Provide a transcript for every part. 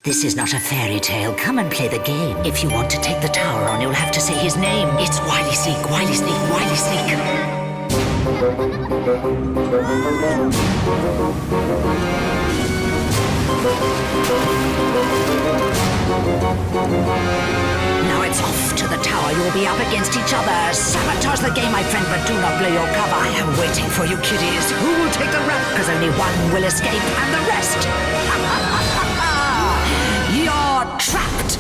This is not a fairy tale. Come and play the game. If you want to take the tower on, you'll have to say his name. It's Wily Sneak, Wily Sneak, Wily Sneak. Now it's off to the tower. You'll be up against each other. Sabotage the game, my friend, but do not blow your cover. I am waiting for you, kiddies. Who will take the rap? Because only one will escape, and the rest... You're trapped!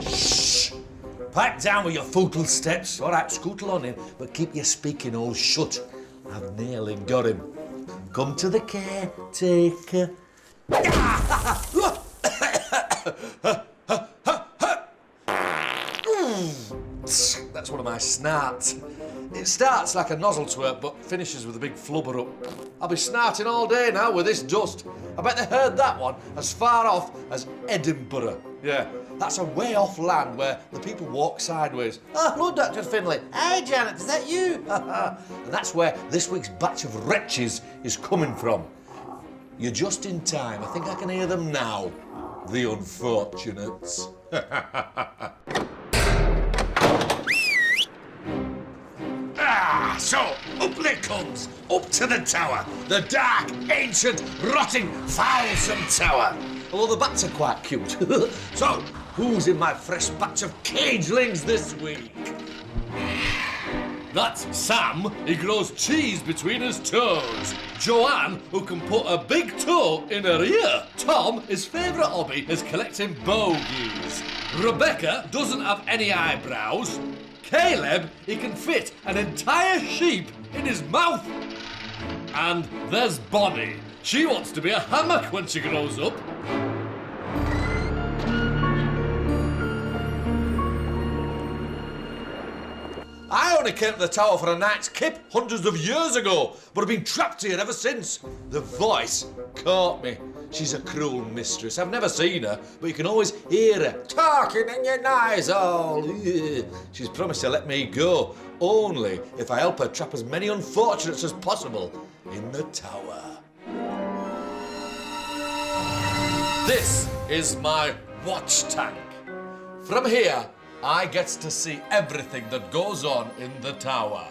Shh! Pipe down with your footle steps. All right, scootle on in, but keep your speaking all shut. I've nearly got him. Come to the caretaker. That's one of my snarts. It starts like a nozzle twerp, but finishes with a big flubber up. I'll be snarting all day now with this dust. I bet they heard that one as far off as Edinburgh. Yeah, that's a way off land where the people walk sideways. Oh, hello, Dr. Finlay. Hey, Janet, is that you? And that's where this week's batch of wretches is coming from. You're just in time. I think I can hear them now. The unfortunates. So, up they comes, up to the tower. The dark, ancient, rotting, foulsome tower. Although the bats are quite cute. So, who's in my fresh batch of cagelings this week? That's Sam. He grows cheese between his toes. Joanne, who can put a big toe in her ear. Tom, his favourite hobby is collecting bogies. Rebecca doesn't have any eyebrows. Caleb, he can fit an entire sheep in his mouth. And there's Bonnie. She wants to be a hammock when she grows up. I only came to the tower for a night's kip hundreds of years ago, but I've been trapped here ever since. The voice caught me. She's a cruel mistress. I've never seen her, but you can always hear her talking in your nozzle. She's promised to let me go, only if I help her trap as many unfortunates as possible in the tower. This is my watch tank. From here, I get to see everything that goes on in the tower.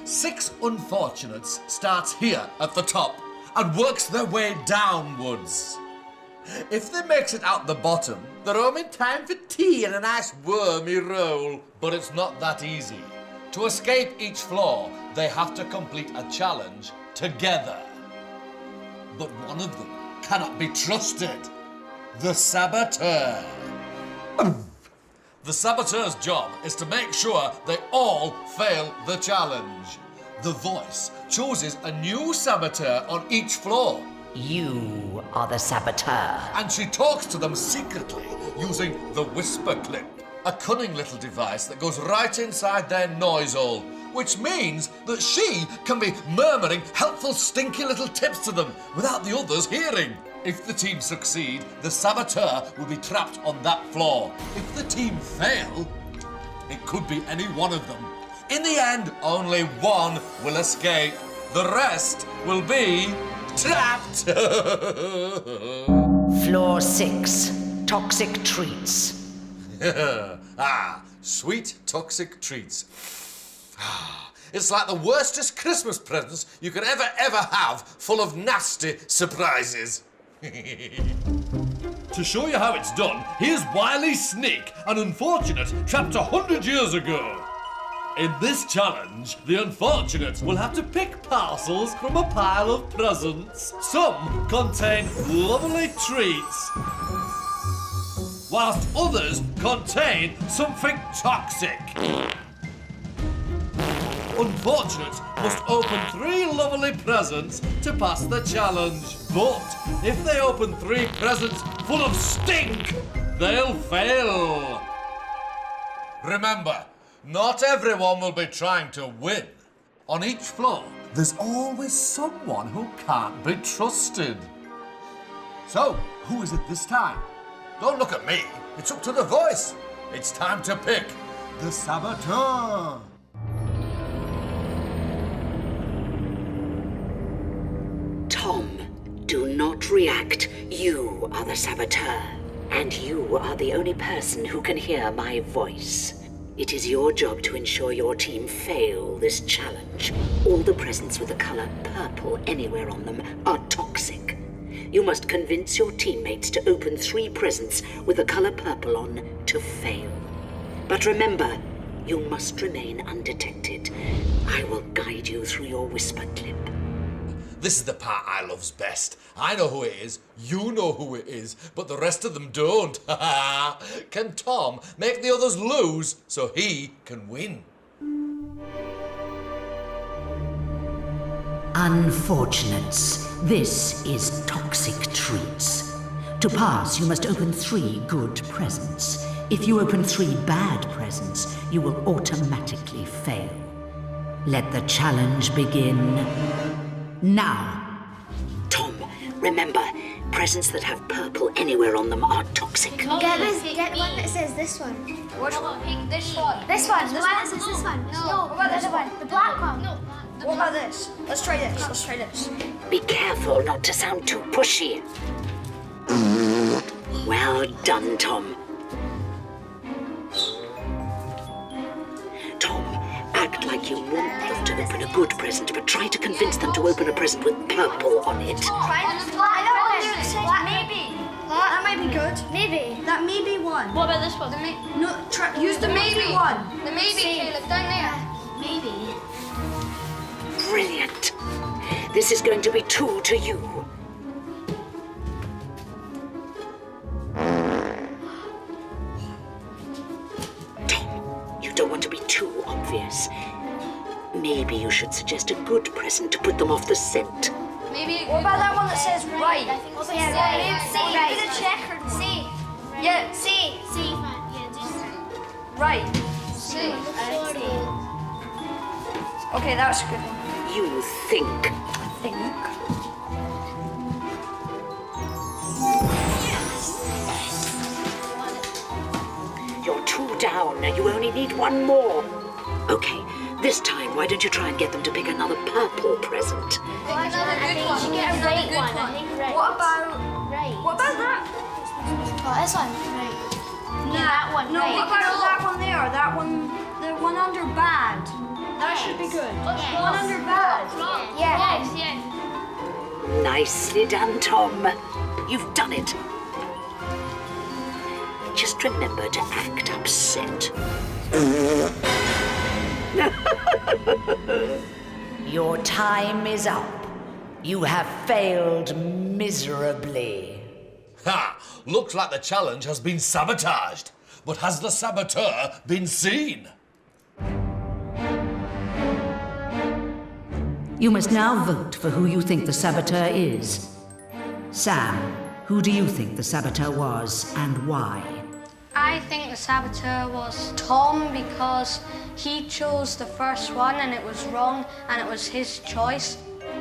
6 unfortunates starts here at the top and works their way downwards. If they makes it out the bottom, they're home in time for tea and a nice wormy roll. But it's not that easy. To escape each floor, they have to complete a challenge together. But one of them cannot be trusted. The saboteur. The saboteur's job is to make sure they all fail the challenge. The voice chooses a new saboteur on each floor. You are the saboteur. And she talks to them secretly using the whisper clip, a cunning little device that goes right inside their noise hole, which means that she can be murmuring helpful stinky little tips to them without the others hearing. If the team succeed, the saboteur will be trapped on that floor. If the team fail, it could be any one of them. In the end, only one will escape. The rest will be trapped. Floor 6. Toxic treats. Sweet toxic treats. It's like the worstest Christmas presents you could ever have, full of nasty surprises. To show you how it's done, here's Wily Sneak, an unfortunate trapped 100 years ago. In this challenge, the unfortunates will have to pick parcels from a pile of presents. Some contain lovely treats, whilst others contain something toxic. Unfortunates must open 3 lovely presents to pass the challenge. But if they open 3 presents full of stink, they'll fail. Remember, not everyone will be trying to win. On each floor, there's always someone who can't be trusted. So, who is it this time? Don't look at me. It's up to the voice. It's time to pick the saboteur. Tom, Do not react. You are the saboteur. And you are the only person who can hear my voice. It is your job to ensure your team fail this challenge. All the presents with the color purple anywhere on them are toxic. You must convince your teammates to open 3 presents with the color purple on to fail. But remember, you must remain undetected. I will guide you through your whisper clip. This is the part I loves best. I know who it is, you know who it is, but the rest of them don't. Can Tom make the others lose so he can win? Unfortunates, this is toxic treats. To pass, you must open 3 good presents. If you open 3 bad presents, you will automatically fail. Let the challenge begin now. Tom, remember, presents that have purple anywhere on them are toxic. Get one that says this one. What about pick this one? This one. The one that says this one. No. What about this one? The black one. No. What about this? Let's try this. Let's try this. Be careful not to sound too pushy. Well done, Tom. Tom, act like you want them to open a good present, but try to convince them to open a present with purple on it. Try this black. Maybe. That might be good. Maybe. That may be one. What about this one? Use the maybe one. The maybe, Caleb, down there. Maybe. Brilliant. This is going to be 2 to you. Tom, you don't want to be too obvious. Maybe you should suggest a good present to put them off the scent. Maybe. What about that one that says right? Yeah, right. C. Right. Put a checker. C. Yeah. C. C. Yeah, just right. C. Okay, that's a good one. You think. You're 2 down. You only need 1 more. Okay, this time, why don't you try and get them to pick another purple present? Another good one. You should get a right one. I think right. What about that? Oh, this one. Right. Yeah, that one. No, right. what about that one there? That one, the one under bad. That should be good. Yes. One under bad. Yeah. Yes. Nicely done, Tom. You've done it. Just remember to act upset. Your time is up. You have failed miserably. Ha! Looks like the challenge has been sabotaged. But has the saboteur been seen? You must now vote for who you think the saboteur is. Sam, who do you think the saboteur was and why? I think the saboteur was Tom because he chose the first one and it was wrong and it was his choice.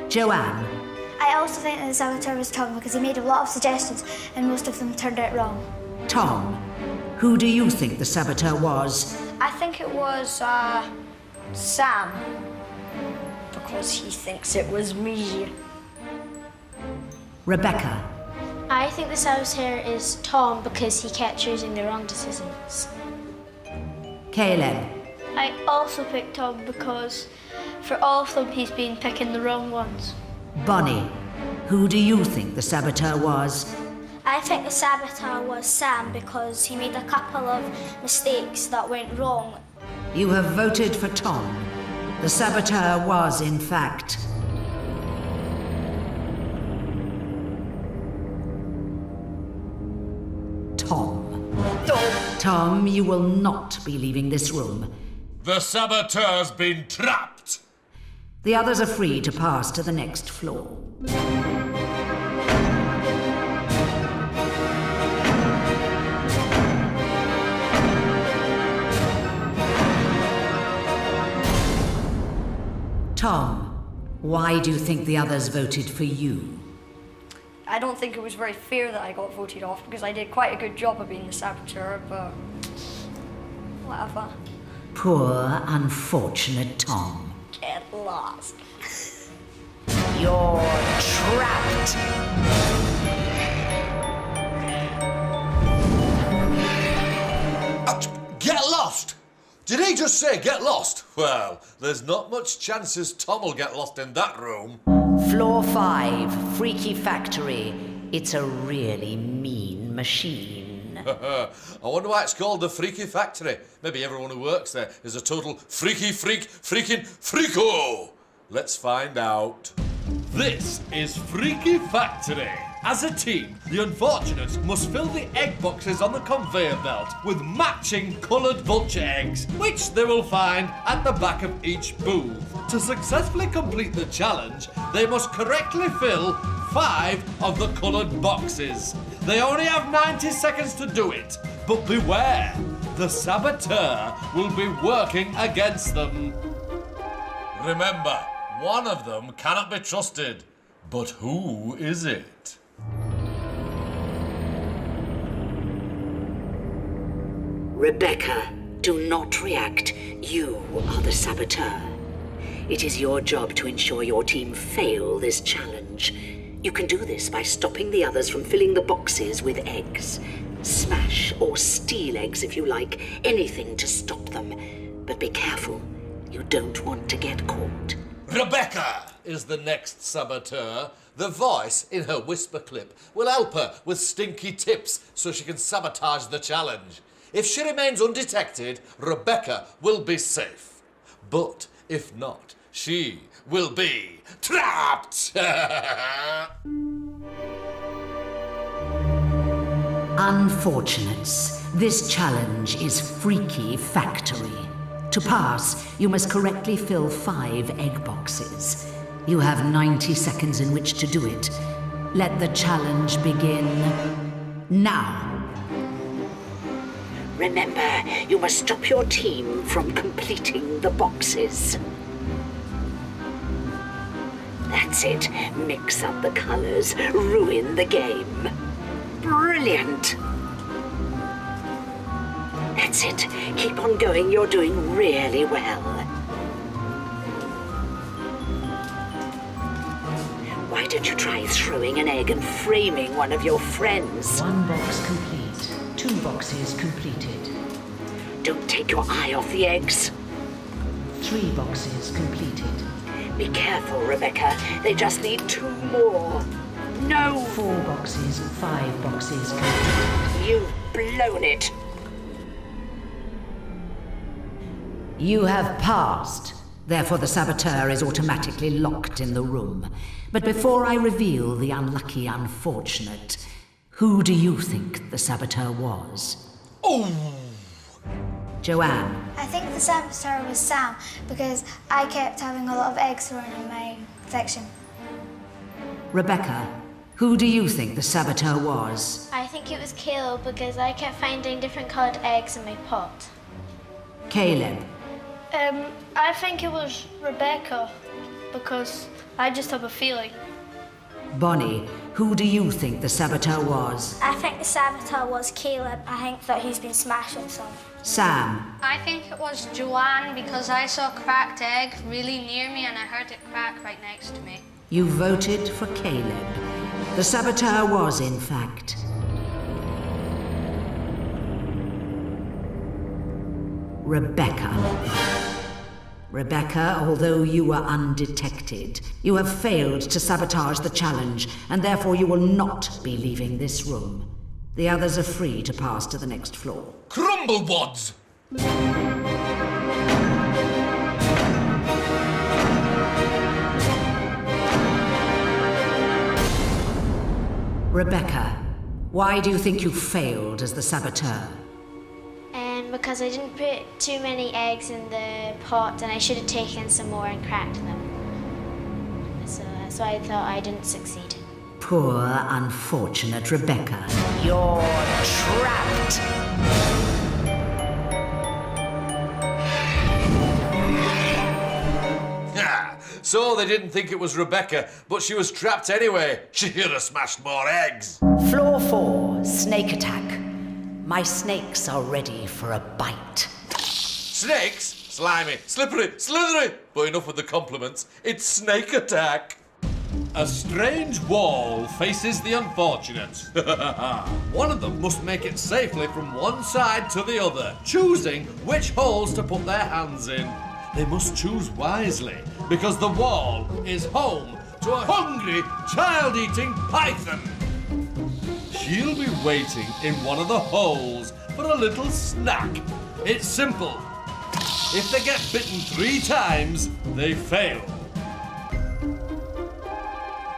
Joanne, I also think that the saboteur was Tom because he made a lot of suggestions and most of them turned out wrong. Tom, who do you think the saboteur was? I think it was Sam because he thinks it was me. Rebecca, I think the saboteur is Tom because he kept choosing the wrong decisions. Caleb, I also picked Tom because for all of them he's been picking the wrong ones. Bonnie, who do you think the saboteur was? I think the saboteur was Sam because he made a couple of mistakes that went wrong. You have voted for Tom. The saboteur was, in fact, Tom. Tom, you will not be leaving this room. The saboteur's been trapped. The others are free to pass to the next floor. Tom, why do you think the others voted for you? I don't think it was very fair that I got voted off because I did quite a good job of being the saboteur, but whatever. Poor, unfortunate Tom. Get lost. You're trapped. Get lost! Did he just say get lost? Well, there's not much chances Tom will get lost in that room. Floor 5, Freaky Factory. It's a really mean machine. I wonder why it's called the Freaky Factory. Maybe everyone who works there is a total freaking freako. Let's find out. This is Freaky Factory. As a team, the unfortunates must fill the egg boxes on the conveyor belt with matching coloured vulture eggs, which they will find at the back of each booth. To successfully complete the challenge, they must correctly fill 5 of the coloured boxes. They only have 90 seconds to do it, but beware, the saboteur will be working against them. Remember, one of them cannot be trusted, but who is it? Rebecca, do not react. You are the saboteur. It is your job to ensure your team fail this challenge. You can do this by stopping the others from filling the boxes with eggs. Smash or steal eggs if you like, anything to stop them. But be careful, you don't want to get caught. Rebecca is the next saboteur. The voice in her whisper clip will help her with stinky tips so she can sabotage the challenge. If she remains undetected, Rebecca will be safe. But if not, she will be trapped! Unfortunates, this challenge is Freaky Factory. To pass, you must correctly fill 5 egg boxes. You have 90 seconds in which to do it. Let the challenge begin now. Remember, you must stop your team from completing the boxes. That's it. Mix up the colors, ruin the game. Brilliant! That's it. Keep on going. You're doing really well. Why don't you try throwing an egg and framing one of your friends? 1 box complete. 2 boxes completed. Don't take your eye off the eggs. 3 boxes completed. Be careful, Rebecca. They just need 2 more. No! 4 boxes, 5 boxes completed. You've blown it. You have passed. Therefore, the saboteur is automatically locked in the room. But before I reveal the unlucky unfortunate, who do you think the saboteur was? Oh! Joanne. I think the saboteur was Sam because I kept having a lot of eggs thrown in my section. Rebecca. Who do you think the saboteur was? I think it was Caleb because I kept finding different coloured eggs in my pot. Caleb. I think it was Rebecca because I just have a feeling. Bonnie. Who do you think the saboteur was? I think the saboteur was Caleb. I think that he's been smashing some. Sam. I think it was Joanne because I saw a cracked egg really near me and I heard it crack right next to me. You voted for Caleb. The saboteur was, in fact, Rebecca. Rebecca, although you were undetected, you have failed to sabotage the challenge, and therefore you will not be leaving this room. The others are free to pass to the next floor. Crumblewads! Rebecca, why do you think you failed as the saboteur? Because I didn't put too many eggs in the pot and I should have taken some more and cracked them. So that's why I thought I didn't succeed. Poor, unfortunate Rebecca. You're trapped! So they didn't think it was Rebecca, but she was trapped anyway. She could have smashed more eggs. Floor 4, snake attack. My snakes are ready for a bite. Snakes? Slimy, slippery, slithery. But enough with the compliments. It's snake attack. A strange wall faces the unfortunates. One of them must make it safely from one side to the other, choosing which holes to put their hands in. They must choose wisely, because the wall is home to a hungry, child-eating python. She'll be waiting in one of the holes for a little snack. It's simple. If they get bitten 3 times, they fail.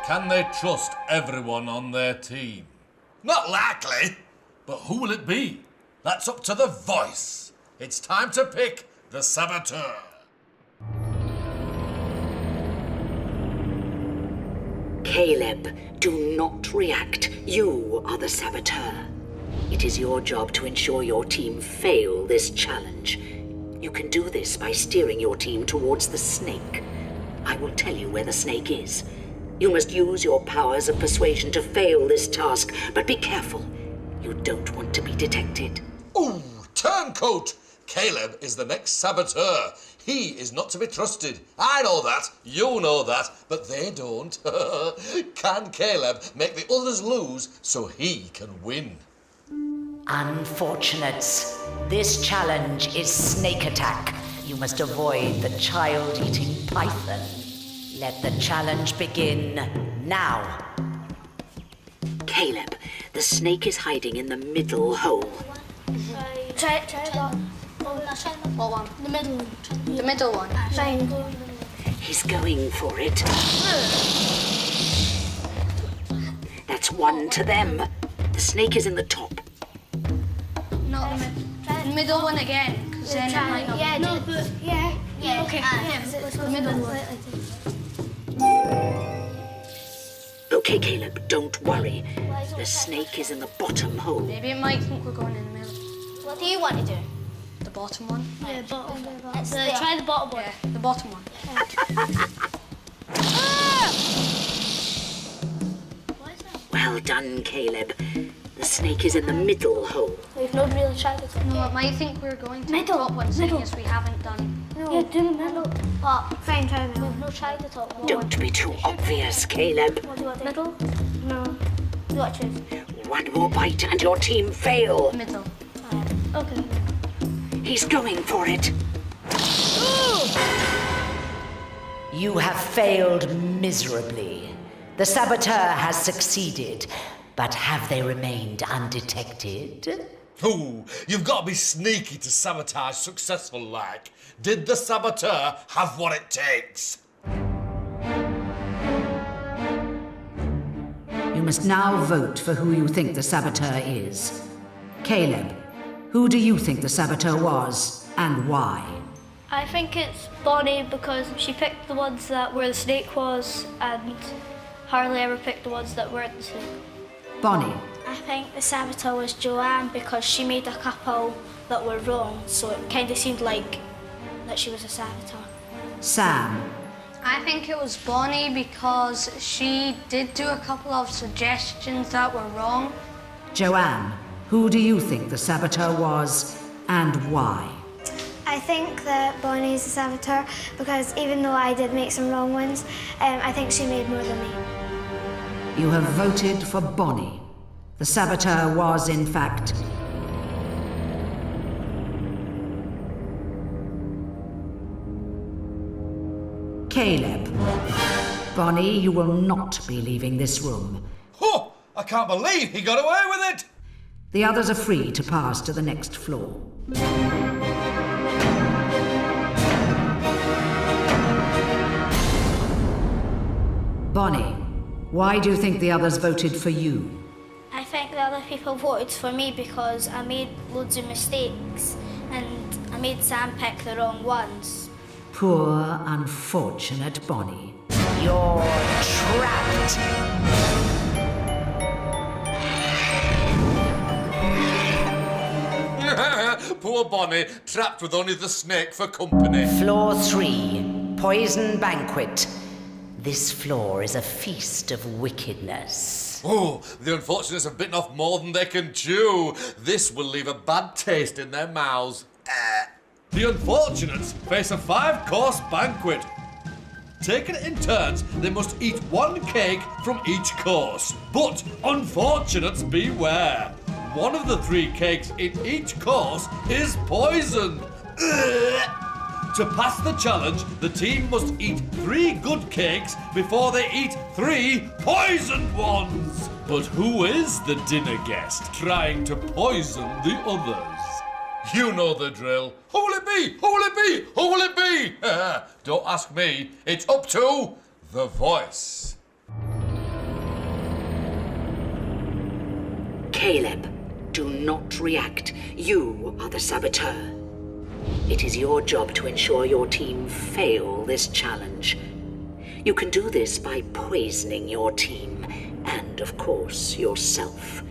Can they trust everyone on their team? Not likely. But who will it be? That's up to the voice. It's time to pick the saboteur. Caleb, do not react. You are the saboteur. It is your job to ensure your team fail this challenge. You can do this by steering your team towards the snake. I will tell you where the snake is. You must use your powers of persuasion to fail this task, but be careful. You don't want to be detected. Ooh, turncoat! Caleb is the next saboteur. He is not to be trusted. I know that, you know that, but they don't. Can Caleb make the others lose so he can win? Unfortunates, this challenge is snake attack. You must avoid the child-eating python. Let the challenge begin now. Caleb, the snake is hiding in the middle hole. Try that. What one? The middle one. The middle one. He's going for it. That's 1 to them. The snake is in the top. Not the middle one again, because then it might not. Yeah, no, but yeah. Okay. The middle one. Okay, Caleb, don't worry. The snake is in the bottom hole. Maybe it might think we're going in the middle. What do you want to do? The bottom one. Yeah, bottom. Try the bottom one. Yeah, the bottom one. Well done, Caleb. The snake is in the middle hole. We've not really tried the top. No, it might think we're going to Middle, the top one, seeing middle. as we haven't done. No. Yeah, do the middle. What? Fine, try the middle. We've not tried the top one. Don't be too obvious, Caleb. What do you want? Middle? No. You want to choose? One more bite and your team fail. Middle. Okay. He's going for it. You have failed miserably. The saboteur has succeeded, but have they remained undetected? Ooh, you've got to be sneaky to sabotage successful like. Did the saboteur have what it takes? You must now vote for who you think the saboteur is. Caleb, who do you think the saboteur was, and why? I think it's Bonnie because she picked the ones that where the snake was and hardly ever picked the ones that weren't the snake. Bonnie, I think the saboteur was Joanne because she made a couple that were wrong, so it kind of seemed like that she was a saboteur. Sam, I think it was Bonnie because she did do a couple of suggestions that were wrong. Joanne, who do you think the saboteur was, and why? I think that Bonnie is the saboteur because even though I did make some wrong ones, I think she made more than me. You have voted for Bonnie. The saboteur was, in fact, Caleb. Bonnie, you will not be leaving this room. Oh, I can't believe he got away with it! The others are free to pass to the next floor. Bonnie, why do you think the others voted for you? I think the other people voted for me because I made loads of mistakes and I made Sam pick the wrong ones. Poor, unfortunate Bonnie. You're trapped. Poor Bonnie, trapped with only the snake for company. Floor 3, Poison Banquet. This floor is a feast of wickedness. Oh, the unfortunates have bitten off more than they can chew. This will leave a bad taste in their mouths. The unfortunates face a 5-course banquet. Taking it in turns, they must eat one cake from each course. But unfortunates beware. One of the 3 cakes in each course is poisoned. To pass the challenge, the team must eat 3 good cakes before they eat 3 poisoned ones. But who is the dinner guest trying to poison the others? You know the drill. Who will it be? Who will it be? Who will it be? Don't ask me. It's up to the voice. Caleb, do not react. You are the saboteur. It is your job to ensure your team fail this challenge. You can do this by poisoning your team and, of course, yourself.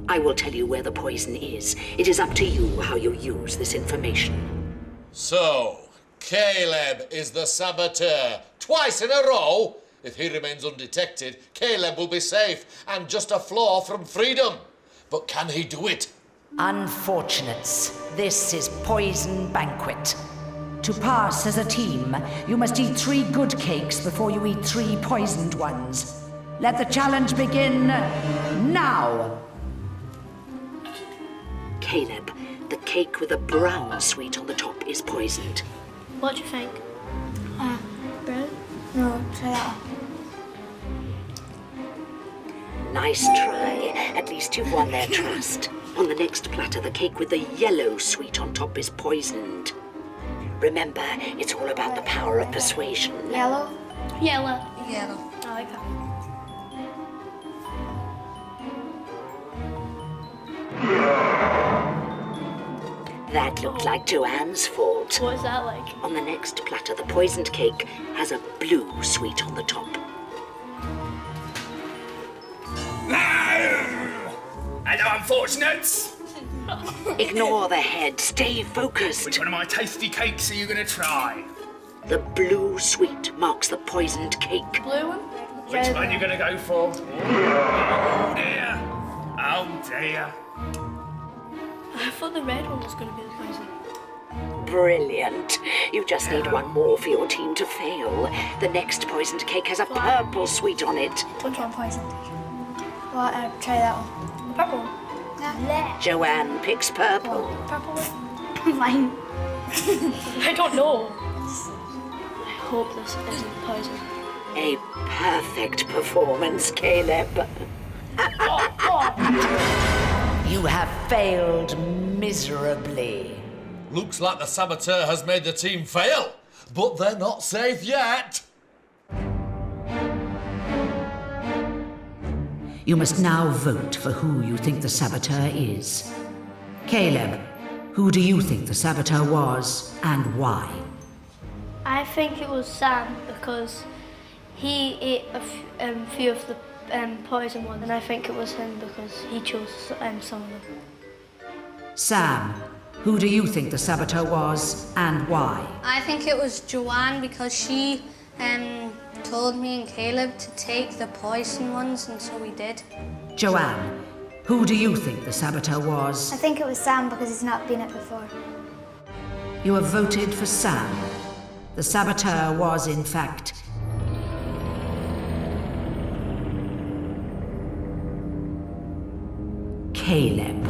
I will tell you where the poison is. It is up to you how you use this information. So, Caleb is the saboteur. Twice in a row? If he remains undetected, Caleb will be safe and just a flaw from freedom. But can he do it? Unfortunates, this is Poison Banquet. To pass as a team, you must eat 3 good cakes before you eat 3 poisoned ones. Let the challenge begin now! Caleb, the cake with a brown sweet on the top is poisoned. What do you think? Brown? No, try that one. Nice try. At least you've won their trust. On the next platter, the cake with the yellow sweet on top is poisoned. Remember, it's all about the power of persuasion. Yellow? Yellow. Yellow. I like that. That looked like Joanne's fault. What is that like? On the next platter, the poisoned cake has a blue sweet on the top. Hello, unfortunates! Ignore the head. Stay focused. Which one of my tasty cakes are you going to try? The blue sweet marks the poisoned cake. Blue one? Which one are you going to go for? Oh dear! Oh dear! I thought the red one was going to be the poison. Brilliant. You just need one more for your team to fail. The next poisoned cake has a purple sweet on it. Which one poisoned? Well, try that one. The purple one? Yeah. Joanne picks purple. Purple one? Mine. I don't know. I hope this isn't poison. A perfect performance, Caleb. You have failed miserably. Looks like the saboteur has made the team fail, but they're not safe yet. You must now vote for who you think the saboteur is. Caleb, who do you think the saboteur was and why? I think it was Sam because he ate a few of the poison ones, and I think it was him because he chose some of them. Sam, who do you think the saboteur was and why? I think it was Joanne because she told me and Caleb to take the poison ones, and so we did. Joanne, who do you think the saboteur was? I think it was Sam because he's not been it before. You have voted for Sam. The saboteur was, in fact, Caleb.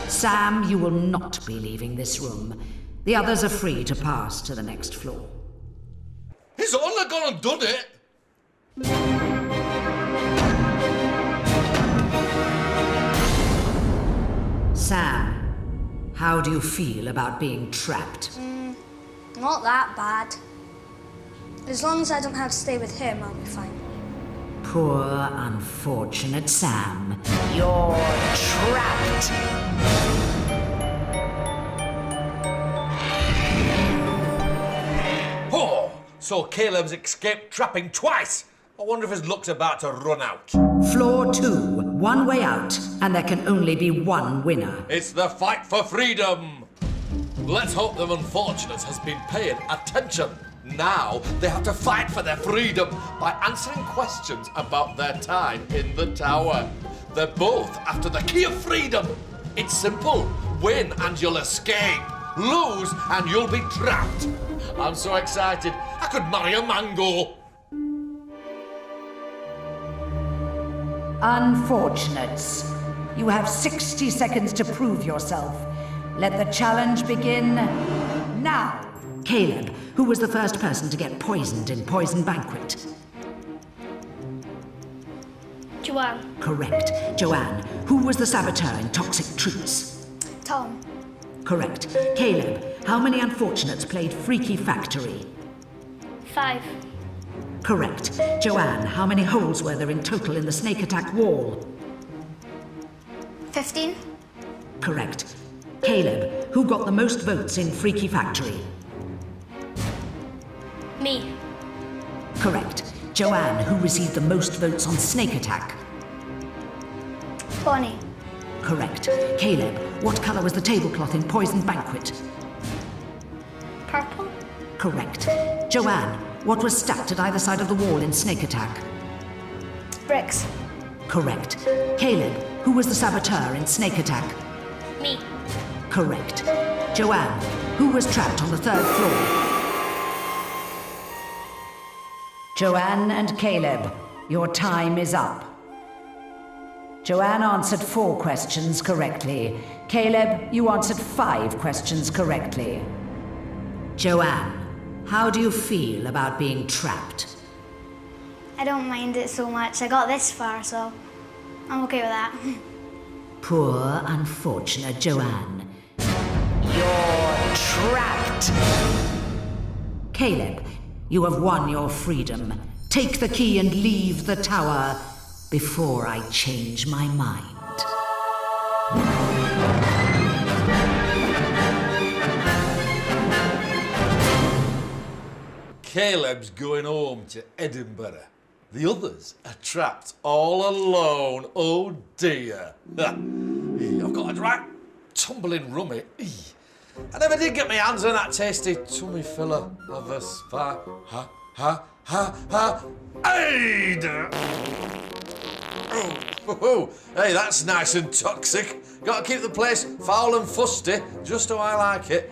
Sam, you will not be leaving this room. The others are free to pass to the next floor. He's only gone and done it. Sam, how do you feel about being trapped? Not that bad. As long as I don't have to stay with him, I'll be fine. Poor, unfortunate Sam. You're trapped. Oh, so Caleb's escaped trapping twice. I wonder if his luck's about to run out. Floor 2, one way out, and there can only be one winner. It's the fight for freedom. Let's hope the unfortunate has been paying attention. Now they have to fight for their freedom by answering questions about their time in the tower. They're both after the key of freedom. It's simple. Win and you'll escape. Lose and you'll be trapped. I'm so excited. I could marry a mango. Unfortunates. You have 60 seconds to prove yourself. Let the challenge begin now. Caleb, who was the first person to get poisoned in Poison Banquet? Joanne. Correct. Joanne, who was the saboteur in Toxic Treats? Tom. Correct. Caleb, how many unfortunates played Freaky Factory? 5. Correct. Joanne, how many holes were there in total in the snake attack wall? 15. Correct. Caleb, who got the most votes in Freaky Factory? Me. Correct. Joanne, who received the most votes on snake attack? Bonnie. Correct. Caleb, what colour was the tablecloth in Poison Banquet? Purple. Correct. Joanne, what was stacked at either side of the wall in snake attack? Bricks. Correct. Caleb, who was the saboteur in snake attack? Me. Correct. Joanne, who was trapped on the 3rd floor? Joanne and Caleb, your time is up. Joanne answered 4 questions correctly. Caleb, you answered 5 questions correctly. Joanne, how do you feel about being trapped? I don't mind it so much. I got this far, so I'm okay with that. Poor, unfortunate Joanne. You're trapped! Caleb, you have won your freedom. Take the key and leave the tower before I change my mind. Caleb's going home to Edinburgh. The others are trapped all alone. Oh dear. I've got a right tumbling rummy. I never did get my hands on that tasty tummy filler of a spa. Hey! Hey, that's nice and toxic. Gotta keep the place foul and fusty, just how I like it.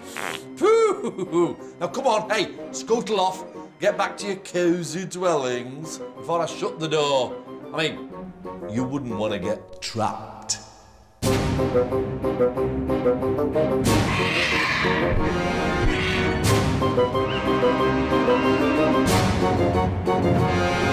Now come on, hey, scuttle off. Get back to your cosy dwellings before I shut the door. I mean, you wouldn't want to get trapped. Thank you.